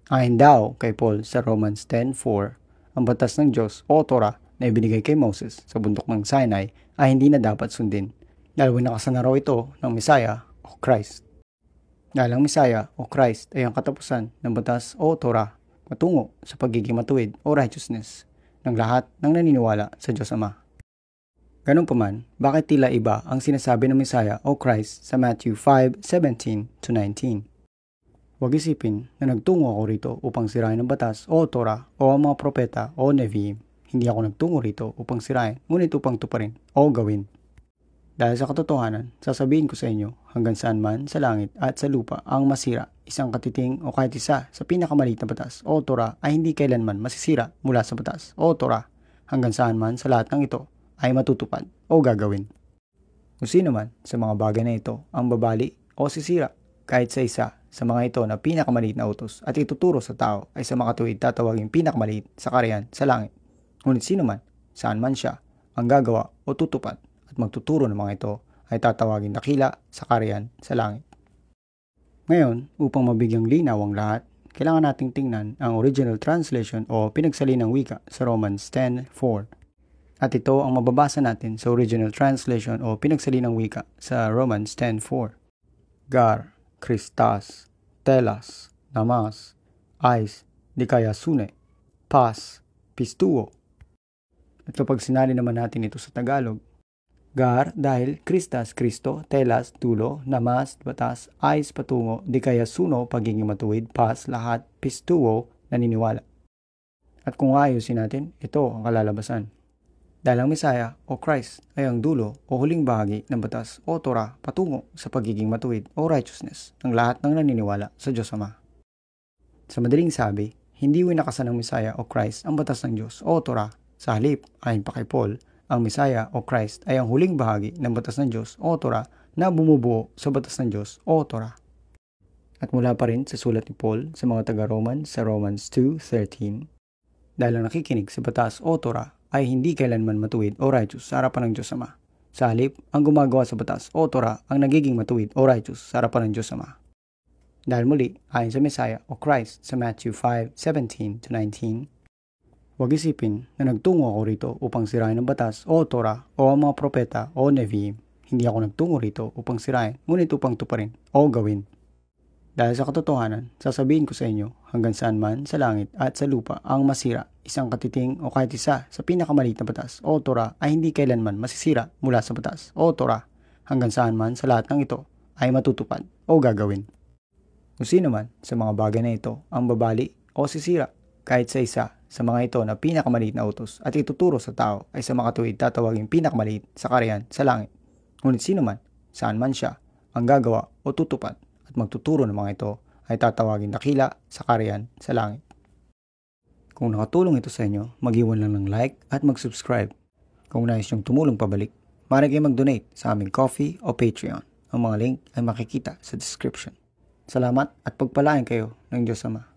Ayon daw kay Paul sa Romans 10:4, ang batas ng Diyos o Torah na ibinigay kay Moses sa bundok ng Sinai ay hindi na dapat sundin dahil winakasan na raw ito ng Messiah o Christ. Dahil ang Messiah o Christ ay ang katapusan ng batas o Torah patungo sa pagiging matuwid o righteousness ng lahat ng naniniwala sa Diyos Ama. Ganun pa man, bakit tila iba ang sinasabi ng Messiah o Christ sa Matthew 5:17-19? Huwag isipin na nagtungo ako rito upang sirain ang batas o Torah o ang mga propeta o Nevi'im. Hindi ako nagtungo rito upang sirain, ngunit upang tuparin o gawin. Dahil sa katotohanan, sasabihin ko sa inyo, hanggang saan man sa langit at sa lupa ang masira, isang katiting o kahit isa sa pinakamaliit na batas o Torah ay hindi kailanman masisira mula sa batas o Torah, hanggang saan man sa lahat ng ito ay matutupad o gagawin. Kung sino man sa mga bagay na ito ang babali o sisira, kahit sa isa sa mga ito na pinakamaliit na utos at ituturo sa tao ay sa makatuwid tatawaging pinakamaliit sa kaharian sa langit. Ngunit sino man, saan man siya, ang gagawa o tutupad at magtuturo ng mga ito ay tatawaging dakila sa kaharian sa langit. Ngayon, upang mabigyang linaw ang lahat, kailangan nating tingnan ang original translation o pinagsalinang wika sa Romans 10:4. At ito ang mababasa natin sa original translation o pinagsalinang wika sa Romans 10:4. Gar, Christas, telas, namas, ais, dikayasune, pas, pistuo. At kapag sinali naman natin ito sa Tagalog, gar dahil Christas, Kristo, telas, tulo, namas, batas, ais, patungo, dikayasuno, pagiging matuwid, pas, lahat, pistuo, naniniwala. At kung ayusin natin, ito ang kalalabasan. Dahil ang Messiah o Christ ay ang dulo o huling bahagi ng batas o Torah patungo sa pagiging matuwid o righteousness ng lahat ng naniniwala sa Diyos Ama. Sa madaling sabi, hindi winakasan ng Messiah o Christ ang batas ng Diyos o Torah. Sa halip, ayon pa kay Paul, ang Messiah o Christ ay ang huling bahagi ng batas ng Diyos o Torah na bumubuo sa batas ng Diyos o Torah. At mula pa rin sa sulat ni Paul sa mga taga-Roman sa Romans 2:13, dahil ang nakikinig sa batas o Torah ay hindi kailanman matuwid o righteous sa harapan ng Diyos Ama. Sa halip, ang gumagawa sa batas o Torah ang nagiging matuwid o righteous sa harapan ng Diyos Ama. Dahil muli, ayon sa Messiah o Christ sa Matthew 5:17-19, huwag isipin na nagtungo ako rito upang sirain ang batas o Torah o ang mga propeta o Nevi'im. Hindi ako nagtungo rito upang sirain, ngunit upang tuparin o gawin. Dahil sa katotohanan, sasabihin ko sa inyo, hanggang saan man sa langit at sa lupa ang masira, isang katiting o kahit isa sa pinakamaliit na batas o Torah ay hindi kailanman masisira mula sa batas o Torah, hanggang saan man sa lahat ng ito ay matutupad o gagawin. Kung sino man sa mga bagay na ito ang babali o sisira, kahit sa isa sa mga ito na pinakamaliit na utos at ituturo sa tao ay sa makatuwid tatawaging pinakamaliit sa kaharian sa langit. Ngunit sino man, saan man siya, ang gagawa o tutupad at magtuturo ng mga ito ay tatawagin dakila sa kaharian sa langit. Kung nakatulong ito sa inyo, mag-iwan lang ng like at mag-subscribe. Kung nais niyong tumulong pabalik, maaari kayo mag-donate sa aming Coffee o Patreon. Ang mga link ay makikita sa description. Salamat at pagpalain kayo ng Diyos Ama.